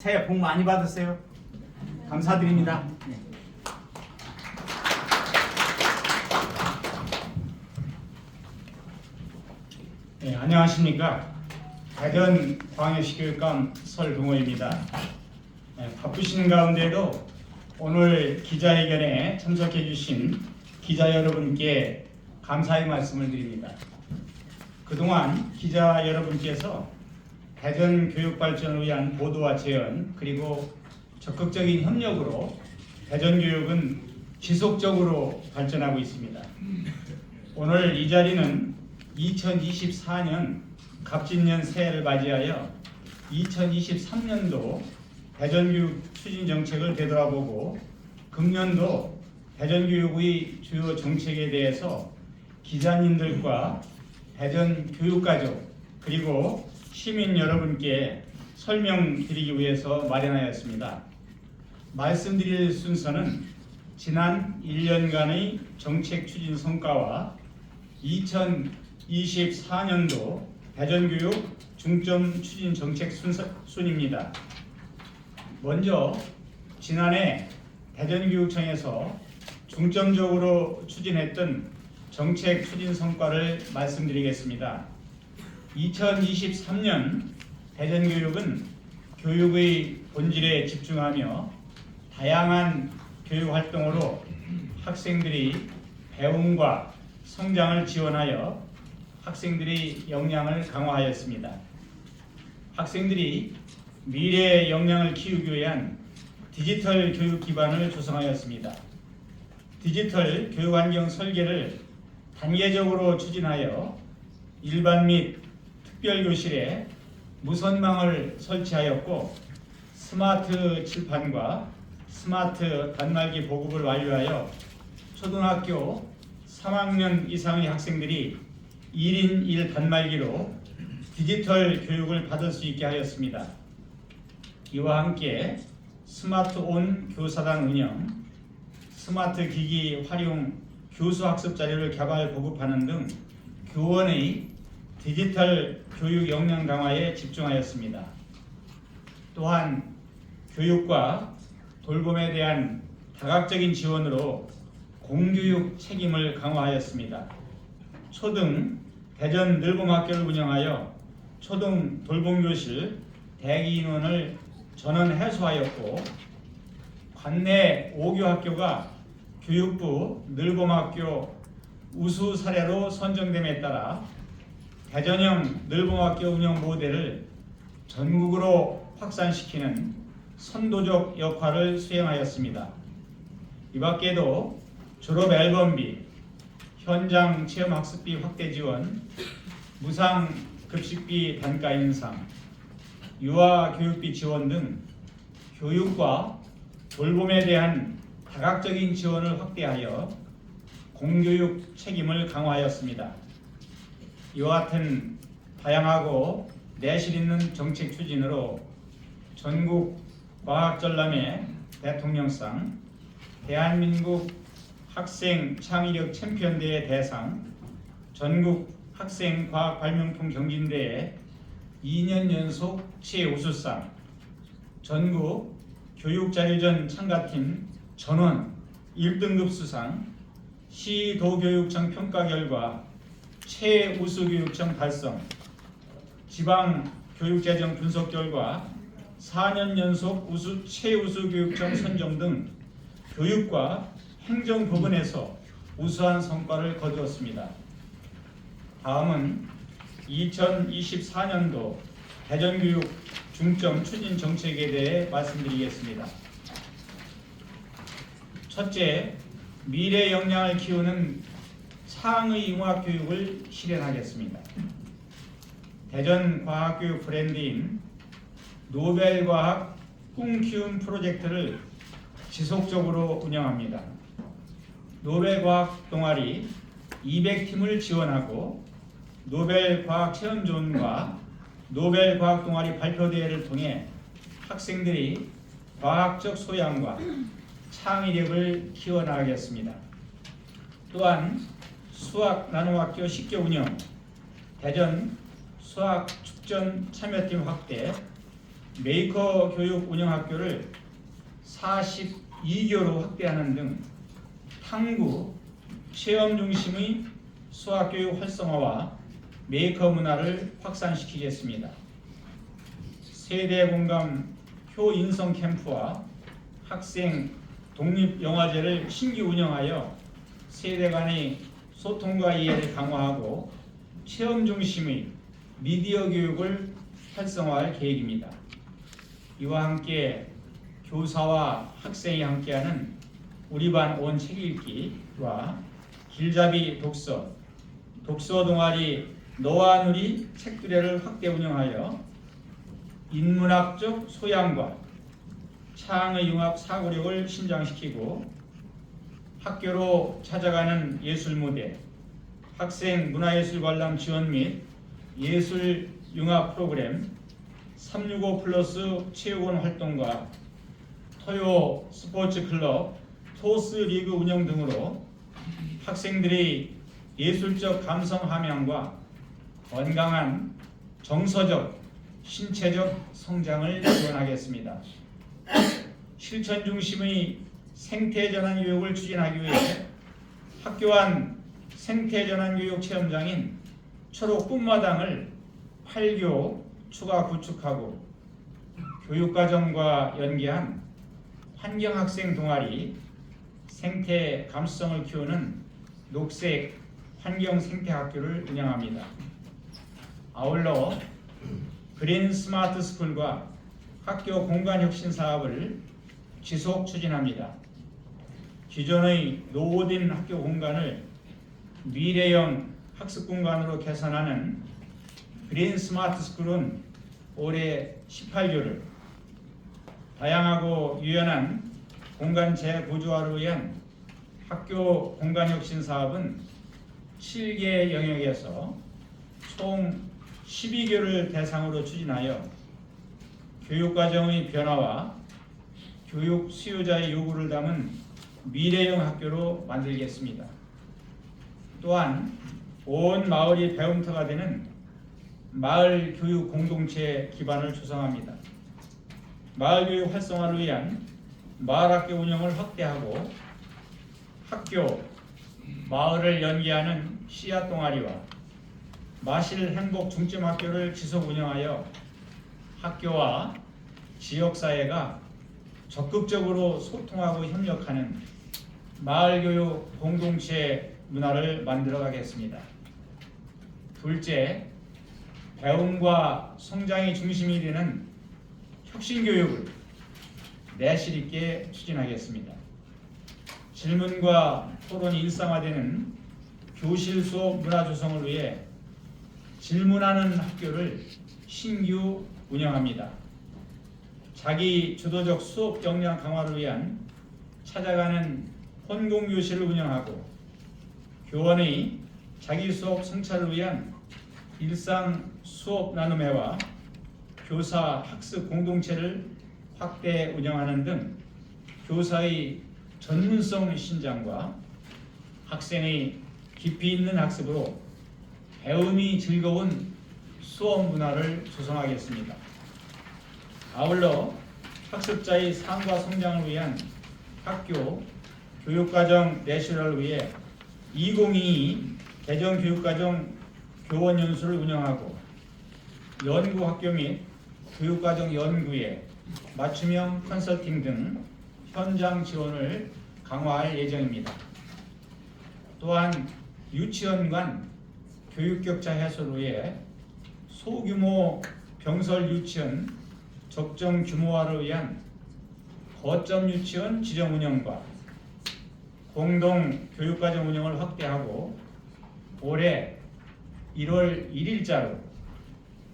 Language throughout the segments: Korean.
새해 복 많이 받으세요. 감사드립니다. 네, 안녕하십니까. 대전광역시교육감 설동호입니다. 네, 바쁘신 가운데도 오늘 기자회견에 참석해 주신 기자 여러분께 감사의 말씀을 드립니다. 그동안 기자 여러분께서 대전 교육 발전을 위한 보도와 재현 그리고 적극적인 협력으로 대전 교육은 지속적으로 발전하고 있습니다. 오늘 이 자리는 2024년 갑진년 새해를 맞이하여 2023년도 대전 교육 추진 정책을 되돌아보고 금년도 대전 교육의 주요 정책에 대해서 기자님들과 대전 교육가족 그리고 시민 여러분께 설명드리기 위해서 마련하였습니다. 말씀드릴 순서는 지난 1년간의 정책 추진 성과와 2024년도 대전교육 중점 추진 정책 순입니다. 먼저 지난해 대전교육청에서 중점적으로 추진했던 정책 추진 성과를 말씀드리겠습니다. 2023년 대전교육은 교육의 본질에 집중하며 다양한 교육활동으로 학생들이 배움과 성장을 지원하여 학생들의 역량을 강화하였습니다. 학생들이 미래의 역량을 키우기 위한 디지털 교육 기반을 조성하였습니다. 디지털 교육환경 설계를 단계적으로 추진하여 일반 및 특별교실에 무선망을 설치하였고 스마트 칠판과 스마트 단말기 보급을 완료하여 초등학교 3학년 이상의 학생들이 1인 1 단말기로 디지털 교육을 받을 수 있게 하였습니다. 이와 함께 스마트온 교사단 운영, 스마트 기기 활용 교수 학습 자료를 개발 보급하는 등 교원의 디지털 교육 역량 강화에 집중하였습니다. 또한 교육과 돌봄에 대한 다각적인 지원으로 공교육 책임을 강화하였습니다. 초등 대전 늘봄학교를 운영하여 초등 돌봄교실 대기 인원을 전원 해소하였고 관내 5교 학교가 교육부 늘봄학교 우수 사례로 선정됨에 따라 대전형 늘봄학교 운영 모델을 전국으로 확산시키는 선도적 역할을 수행하였습니다. 이 밖에도 졸업 앨범비, 현장 체험학습비 확대 지원, 무상 급식비 단가 인상, 유아 교육비 지원 등 교육과 돌봄에 대한 다각적인 지원을 확대하여 공교육 책임을 강화하였습니다. 이와 같은 다양하고 내실 있는 정책 추진으로 전국 과학전람회 대통령상, 대한민국 학생 창의력 챔피언대회 대상, 전국 학생 과학 발명품 경진대회 2년 연속 최우수상, 전국 교육자료전 참가팀 전원 1등급 수상, 시도교육청 평가 결과 최우수교육청 달성, 지방교육재정 분석 결과 4년 연속 최우수교육청 선정 등 교육과 행정 부분에서 우수한 성과를 거두었습니다. 다음은 2024년도 대전교육 중점 추진 정책에 대해 말씀드리겠습니다. 첫째, 미래 역량을 키우는 창의 융합 교육을 실현하겠습니다. 대전 과학교육 브랜드인 노벨과학 꿈키움 프로젝트를 지속적으로 운영합니다. 노벨과학 동아리 200팀을 지원하고 노벨과학체험존과 노벨과학 동아리 발표대회를 통해 학생들이 과학적 소양과 창의력을 키워나가겠습니다. 또한 수학 나눔학교 10교 운영, 대전 수학 축전 참여팀 확대, 메이커 교육 운영 학교를 42교로 확대하는 등 탐구, 체험 중심의 수학교육 활성화와 메이커 문화를 확산시키겠습니다. 세대 공감 효인성 캠프와 학생 독립영화제를 신규 운영하여 세대 간의 소통과 이해를 강화하고 체험 중심의 미디어 교육을 활성화할 계획입니다. 이와 함께 교사와 학생이 함께하는 우리 반 온 책 읽기와 길잡이 독서 동아리 너와 누리 책두레를 확대 운영하여 인문학적 소양과 창의 융합 사고력을 신장시키고 학교로 찾아가는 예술 무대, 학생 문화예술 관람 지원 및 예술 융합 프로그램, 365 플러스 체육원 활동과 토요 스포츠 클럽, 토스 리그 운영 등으로 학생들의 예술적 감성 함양과 건강한 정서적, 신체적 성장을 지원하겠습니다. 실천 중심의 생태전환 교육을 추진하기 위해 학교 안 생태전환 교육 체험장인 초록 꿈마당을 8교 추가 구축하고 교육과정과 연계한 환경학생 동아리 생태 감수성을 키우는 녹색 환경 생태학교를 운영합니다. 아울러 그린 스마트 스쿨과 학교 공간 혁신 사업을 지속 추진합니다. 기존의 노후된 학교 공간을 미래형 학습 공간으로 개선하는 그린 스마트 스쿨은 올해 18교를, 다양하고 유연한 공간 재구조화를 위한 학교 공간 혁신 사업은 7개 영역에서 총 12교를 대상으로 추진하여 교육과정의 변화와 교육 수요자의 요구를 담은 미래형 학교로 만들겠습니다. 또한 온 마을이 배움터가 되는 마을 교육 공동체 기반을 조성합니다. 마을 교육 활성화를 위한 마을학교 운영을 확대하고 학교, 마을을 연계하는 씨앗 동아리와 마실 행복 중점 학교를 지속 운영하여 학교와 지역사회가 적극적으로 소통하고 협력하는 마을교육 공동체 문화를 만들어 가겠습니다. 둘째, 배움과 성장이 중심이 되는 혁신교육을 내실 있게 추진하겠습니다. 질문과 토론이 일상화되는 교실 수업 문화 조성을 위해 질문하는 학교를 신규 운영합니다. 자기 주도적 수업 역량 강화를 위한 찾아가는 혼공교실을 운영하고 교원의 자기 수업 성찰을 위한 일상 수업 나눔회와 교사 학습 공동체를 확대 운영하는 등 교사의 전문성 신장과 학생의 깊이 있는 학습으로 배움이 즐거운 수업 문화를 조성하겠습니다. 아울러 학습자의 삶과 성장을 위한 학교 교육과정 내실화를 위해 2022 개정교육과정 교원 연수를 운영하고 연구학교 및 교육과정 연구에 맞춤형 컨설팅 등 현장 지원을 강화할 예정입니다. 또한 유치원 간 교육격차 해소를 위해 소규모 병설 유치원 적정 규모화를 위한 거점 유치원 지정 운영과 공동 교육과정 운영을 확대하고 올해 1월 1일자로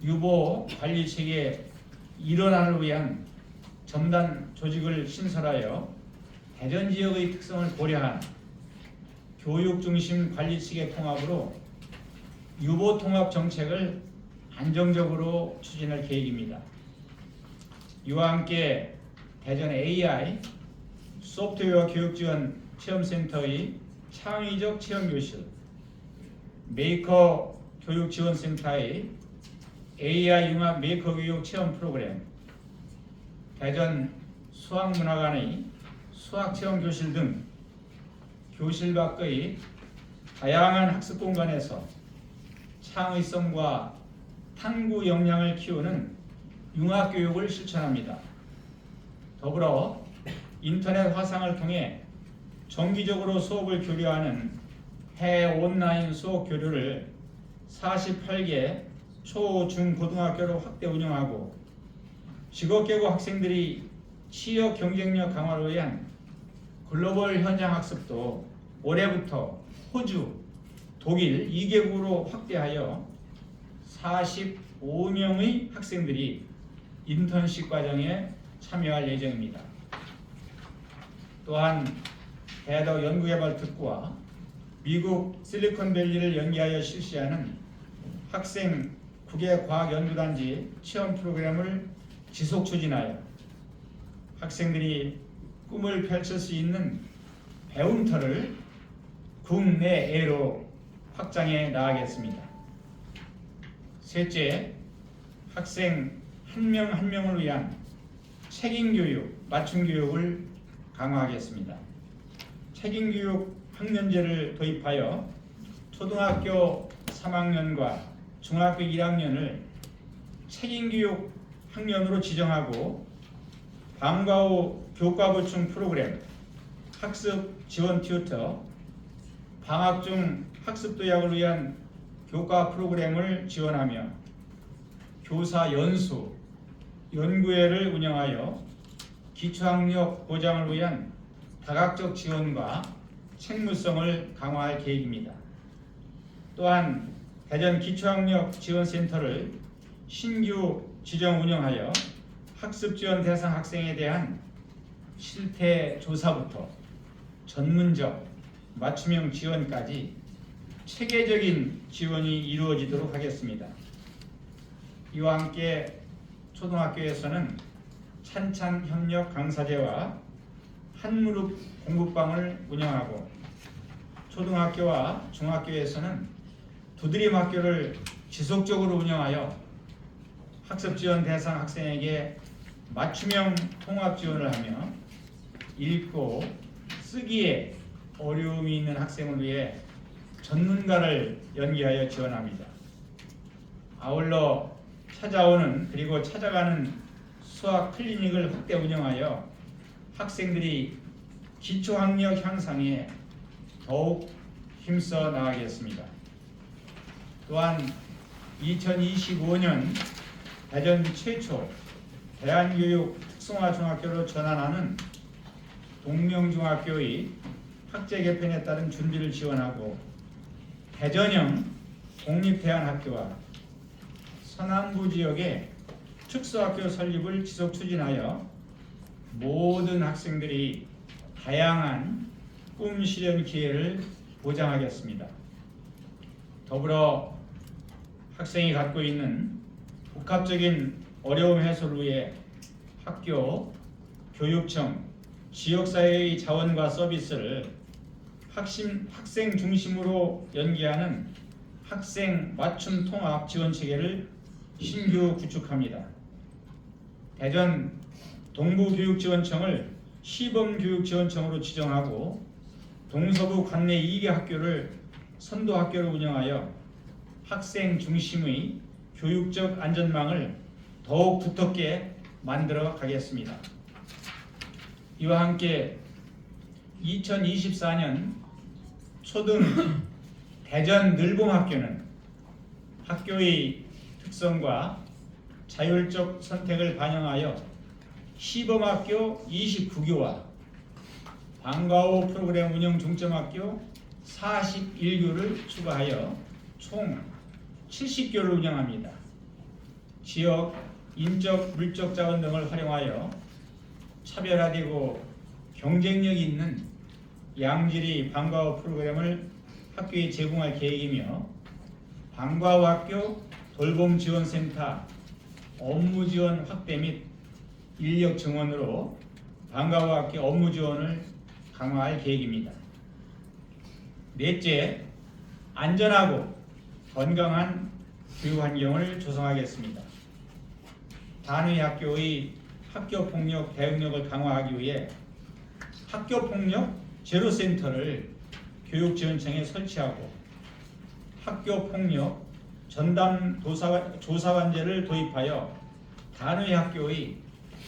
유보 관리체계 일원화를 위한 첨단 조직을 신설하여 대전 지역의 특성을 고려한 교육 중심 관리체계 통합으로 유보 통합 정책을 안정적으로 추진할 계획입니다. 이와 함께 대전 AI 소프트웨어 교육지원 체험센터의 창의적 체험교실, 메이커 교육지원센터의 AI 융합 메이커 교육 체험 프로그램, 대전 수학문화관의 수학체험교실 등 교실 밖의 다양한 학습 공간에서 창의성과 탐구 역량을 키우는 융합교육을 실천합니다. 더불어 인터넷 화상을 통해 정기적으로 수업을 교류하는 해외 온라인 수업 교류를 48개 초, 중, 고등학교로 확대 운영하고 직업계고 학생들이 취업 경쟁력 강화를 위한 글로벌 현장 학습도 올해부터 호주, 독일 2개국으로 확대하여 45명의 학생들이 인턴십 과정에 참여할 예정입니다. 또한 대덕 연구개발특구와 미국 실리콘밸리를 연계하여 실시하는 학생 국외과학연구단지 체험 프로그램을 지속 추진하여 학생들이 꿈을 펼칠 수 있는 배움터를 국내외로 확장해 나가겠습니다. 셋째, 학생 한 명 한 명을 위한 책임교육, 맞춤교육을 강화하겠습니다. 책임교육 학년제를 도입하여 초등학교 3학년과 중학교 1학년을 책임교육 학년으로 지정하고 방과 후 교과 보충 프로그램, 학습 지원 튜터, 방학 중 학습 도약을 위한 교과 프로그램을 지원하며 교사 연수, 연구회를 운영하여 기초학력 보장을 위한 다각적 지원과 책무성을 강화할 계획입니다. 또한 대전 기초학력 지원센터를 신규 지정 운영하여 학습 지원 대상 학생에 대한 실태 조사부터 전문적 맞춤형 지원까지 체계적인 지원이 이루어지도록 하겠습니다. 이와 함께 초등학교에서는 찬찬 협력 강사제와 한무릎 공부방을 운영하고 초등학교와 중학교에서는 두드림 학교를 지속적으로 운영하여 학습 지원 대상 학생에게 맞춤형 통합 지원을 하며 읽고 쓰기에 어려움이 있는 학생을 위해 전문가를 연계하여 지원합니다. 아울러 찾아오는 그리고 찾아가는 수학 클리닉을 확대 운영하여 학생들이 기초학력 향상에 더욱 힘써 나가겠습니다. 또한 2025년 대전 최초 대한교육 특성화중학교로 전환하는 동명중학교의 학제 개편에 따른 준비를 지원하고 대전형 공립대안학교와 서남부 지역의 특수학교 설립을 지속 추진하여 모든 학생들이 다양한 꿈 실현 기회를 보장하겠습니다. 더불어 학생이 갖고 있는 복합적인 어려움 해소를 위해 학교, 교육청, 지역사회의 자원과 서비스를 학생 중심으로 연계하는 학생 맞춤 통합 지원 체계를 신규 구축합니다. 대전 동부교육지원청을 시범교육지원청으로 지정하고 동서부 관내 2개 학교를 선도학교로 운영하여 학생 중심의 교육적 안전망을 더욱 두텁게 만들어 가겠습니다. 이와 함께 2024년 초등 대전 늘봉학교는 학교의 특성과 자율적 선택을 반영하여 시범학교 29교와 방과 후 프로그램 운영 중점학교 41교를 추가하여 총 70교를 운영합니다. 지역, 인적, 물적 자원 등을 활용하여 차별화되고 경쟁력 있는 양질의 방과 후 프로그램을 학교에 제공할 계획이며 방과 후 학교 돌봄 지원센터 업무 지원 확대 및 인력 증원으로 방과 후 학교 업무 지원을 강화할 계획입니다. 넷째, 안전하고 건강한 교육 환경을 조성하겠습니다. 단위 학교의 학교폭력 대응력을 강화하기 위해 학교폭력 제로센터를 교육지원청에 설치하고 학교폭력 전담 조사관제를 도입하여 단위 학교의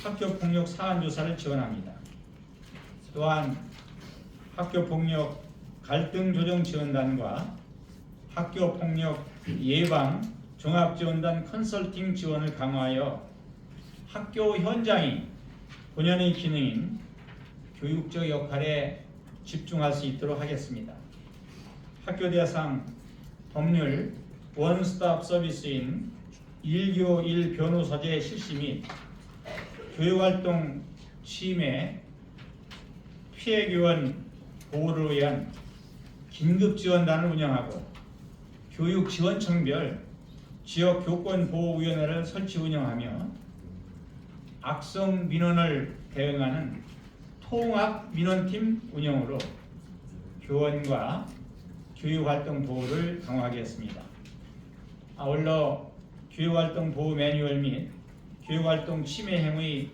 학교폭력 사안조사를 지원합니다. 또한 학교폭력 갈등조정지원단과 학교폭력 예방 종합지원단 컨설팅 지원을 강화하여 학교 현장이 본연의 기능인 교육적 역할에 집중할 수 있도록 하겠습니다. 학교 대상 법률 원스톱 서비스인 1교1 변호사제 실시 및 교육활동 침해 피해 교원 보호를 위한 긴급지원단을 운영하고 교육지원청별 지역교권보호위원회를 설치 운영하며 악성 민원을 대응하는 통합민원팀 운영으로 교원과 교육활동 보호를 강화하겠습니다. 아울러 교육활동 보호 매뉴얼 및 교육활동 침해 행위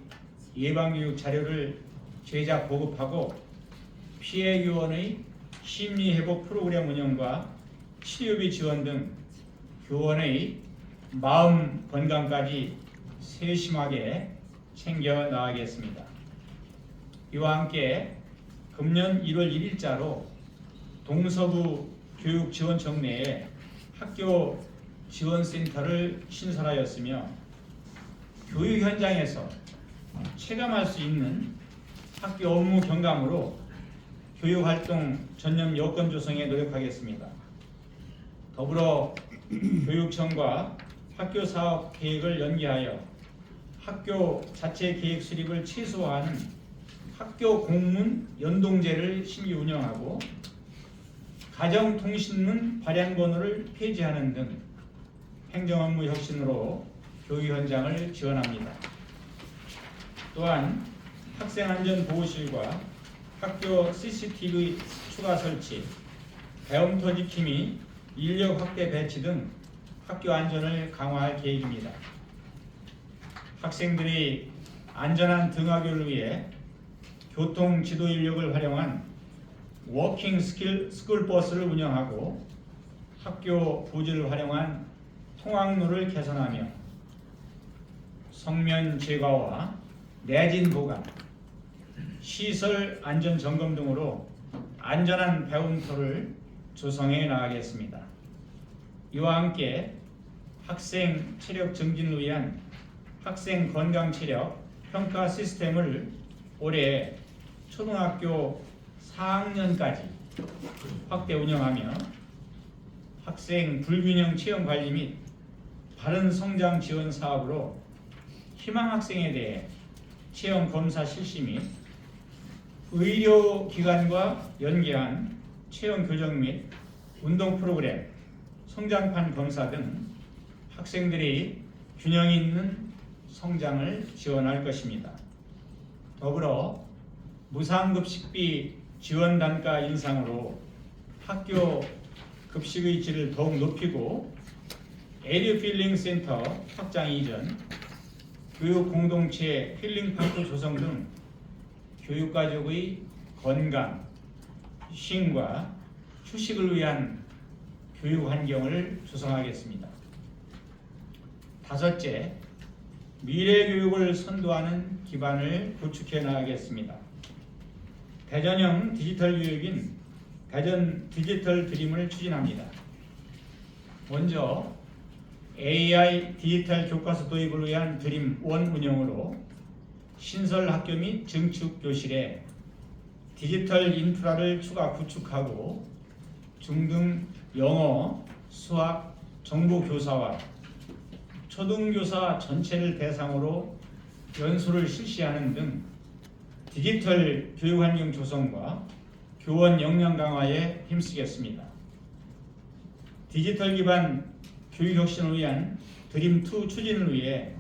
예방교육 자료를 제작 보급하고 피해 교원의 심리회복 프로그램 운영과 치료비 지원 등 교원의 마음 건강까지 세심하게 챙겨 나가겠습니다. 이와 함께 금년 1월 1일자로 동서부 교육지원청 내에 학교 지원센터를 신설하였으며 교육 현장에서 체감할 수 있는 학교 업무 경감으로 교육활동 전념 여건 조성에 노력하겠습니다. 더불어 교육청과 학교 사업 계획을 연계하여 학교 자체 계획 수립을 최소화하는 학교 공문 연동제를 신규 운영하고 가정통신문 발행 번호를 폐지하는 등 행정업무 혁신으로 교육 현장을 지원합니다. 또한 학생안전보호실과 학교 CCTV 추가 설치, 배움터 지킴이 및 인력 확대 배치 등 학교 안전을 강화할 계획입니다. 학생들이 안전한 등하교를 위해 교통 지도 인력을 활용한 워킹 스쿨 버스를 운영하고 학교 부지를 활용한 통학로를 개선하며 성면 제거와 내진 보강, 시설 안전 점검 등으로 안전한 배움터를 조성해 나가겠습니다. 이와 함께 학생 체력 증진을 위한 학생 건강 체력 평가 시스템을 올해 초등학교 4학년까지 확대 운영하며 학생 불균형 체형 관리 및 바른 성장 지원 사업으로 희망 학생에 대해 체형 검사 실시 및 의료기관과 연계한 체형 교정 및 운동 프로그램, 성장판 검사 등 학생들이 균형 있는 성장을 지원할 것입니다. 더불어 무상급식비 지원 단가 인상으로 학교 급식의 질을 더욱 높이고 에듀필링 센터 확장 이전, 교육 공동체 힐링파크 조성 등 교육가족의 건강, 쉼과 휴식을 위한 교육 환경을 조성하겠습니다. 다섯째, 미래 교육을 선도하는 기반을 구축해 나가겠습니다. 대전형 디지털 교육인 대전 디지털 드림을 추진합니다. 먼저 AI 디지털 교과서 도입을 위한 드림 1 운영으로 신설 학교 및 증축 교실에 디지털 인프라를 추가 구축하고 중등 영어, 수학, 정보 교사와 초등교사 전체를 대상으로 연수를 실시하는 등 디지털 교육환경 조성과 교원 역량 강화에 힘쓰겠습니다. 디지털 기반 교육 혁신을 위한 드림2 추진을 위해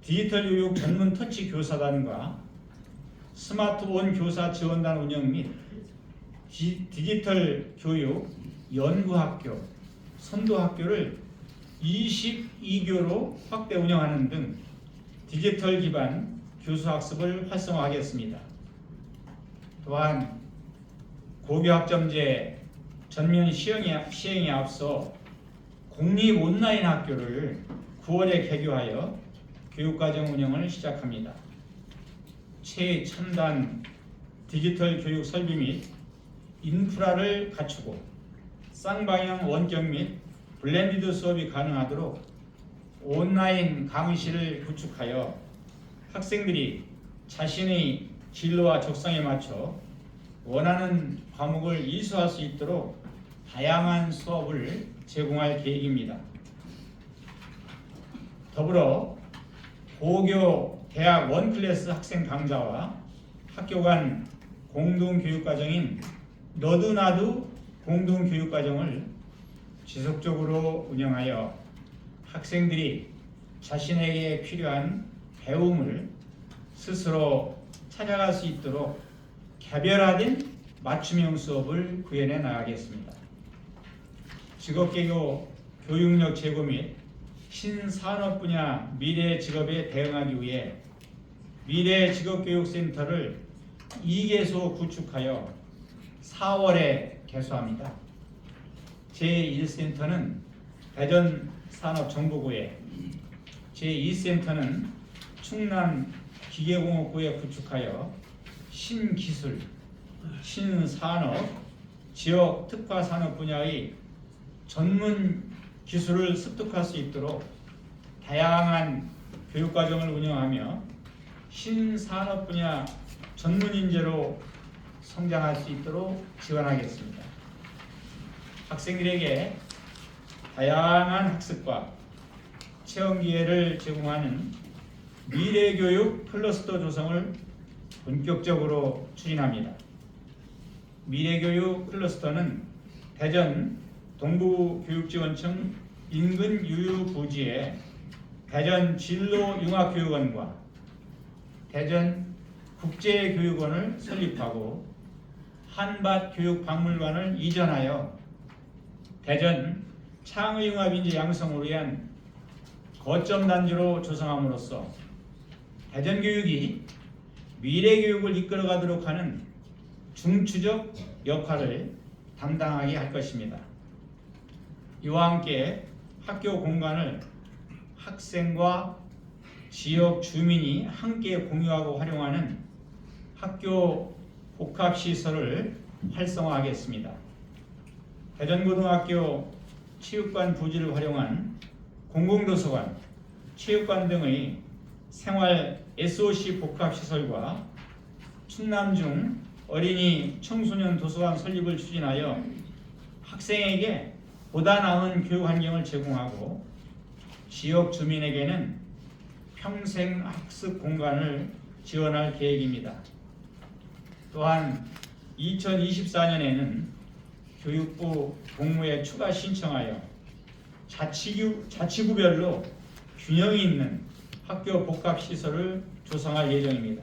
디지털 교육 전문 터치 교사단과 스마트온 교사 지원단 운영 및 디지털 교육 연구학교, 선도학교를 22교로 확대 운영하는 등 디지털 기반 교수학습을 활성화하겠습니다. 또한 고교학점제 전면 시행에 앞서 공립 온라인 학교를 9월에 개교하여 교육과정 운영을 시작합니다. 최첨단 디지털 교육 설비 및 인프라를 갖추고 쌍방향 원격 및 블렌디드 수업이 가능하도록 온라인 강의실을 구축하여 학생들이 자신의 진로와 적성에 맞춰 원하는 과목을 이수할 수 있도록 다양한 수업을 제공할 계획입니다. 더불어 고교 대학 원클래스 학생 강좌와 학교 간 공동교육과정인 너도나도 공동교육과정을 지속적으로 운영하여 학생들이 자신에게 필요한 배움을 스스로 찾아갈 수 있도록 개별화된 맞춤형 수업을 구현해 나가겠습니다. 직업개교 교육력 제고 및 신산업 분야 미래 직업에 대응하기 위해 미래직업교육센터를 2개소 구축하여 4월에 개소합니다. 제1센터는 대전 산업정보구에, 제2센터는 충남 기계공업구에 구축하여 신기술, 신산업, 지역 특화 산업 분야의 전문 기술을 습득할 수 있도록 다양한 교육과정을 운영하며 신산업 분야 전문 인재로 성장할 수 있도록 지원하겠습니다. 학생들에게 다양한 학습과 체험 기회를 제공하는 미래교육 클러스터 조성을 본격적으로 추진합니다. 미래교육 클러스터는 대전 동부교육지원청 인근 유휴부지에 대전 진로융합교육원과 대전 국제교육원을 설립하고 한밭교육박물관을 이전하여 대전 창의융합인재 양성을 위한 거점 단지로 조성함으로써 대전교육이 미래교육을 이끌어가도록 하는 중추적 역할을 담당하게 할 것입니다. 이와 함께 학교 공간을 학생과 지역 주민이 함께 공유하고 활용하는 학교 복합시설을 활성화하겠습니다. 대전고등학교 체육관 부지를 활용한 공공도서관, 체육관 등의 생활 SOC 복합시설과 충남중 어린이 청소년 도서관 설립을 추진하여 학생에게 보다 나은 교육 환경을 제공하고 지역 주민에게는 평생 학습 공간을 지원할 계획입니다. 또한 2024년에는 교육부 공무에 추가 신청하여 자치구별로 균형이 있는 학교 복합시설을 조성할 예정입니다.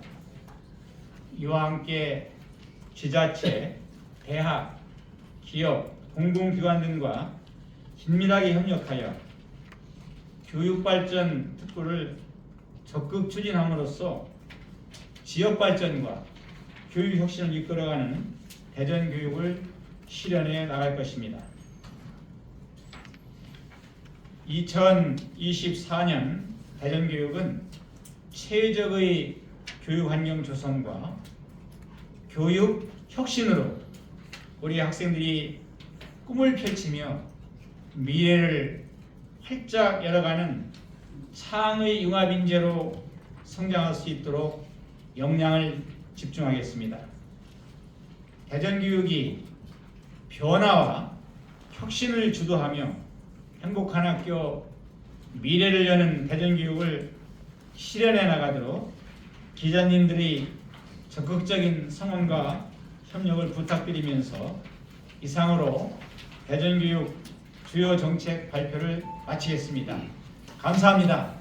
이와 함께 지자체, 대학, 기업, 공공기관 등과 긴밀하게 협력하여 교육발전 특구를 적극 추진함으로써 지역발전과 교육혁신을 이끌어가는 대전교육을 실현해 나갈 것입니다. 2024년 대전교육은 체계적의 교육환경 조성과 교육혁신으로 우리 학생들이 꿈을 펼치며 미래를 활짝 열어가는 창의 융합인재로 성장할 수 있도록 역량을 집중하겠습니다. 대전교육이 변화와 혁신을 주도하며 행복한 학교, 미래를 여는 대전교육을 실현해 나가도록 기자님들이 적극적인 성원과 협력을 부탁드리면서 이상으로 대전교육 주요 정책 발표를 마치겠습니다. 감사합니다.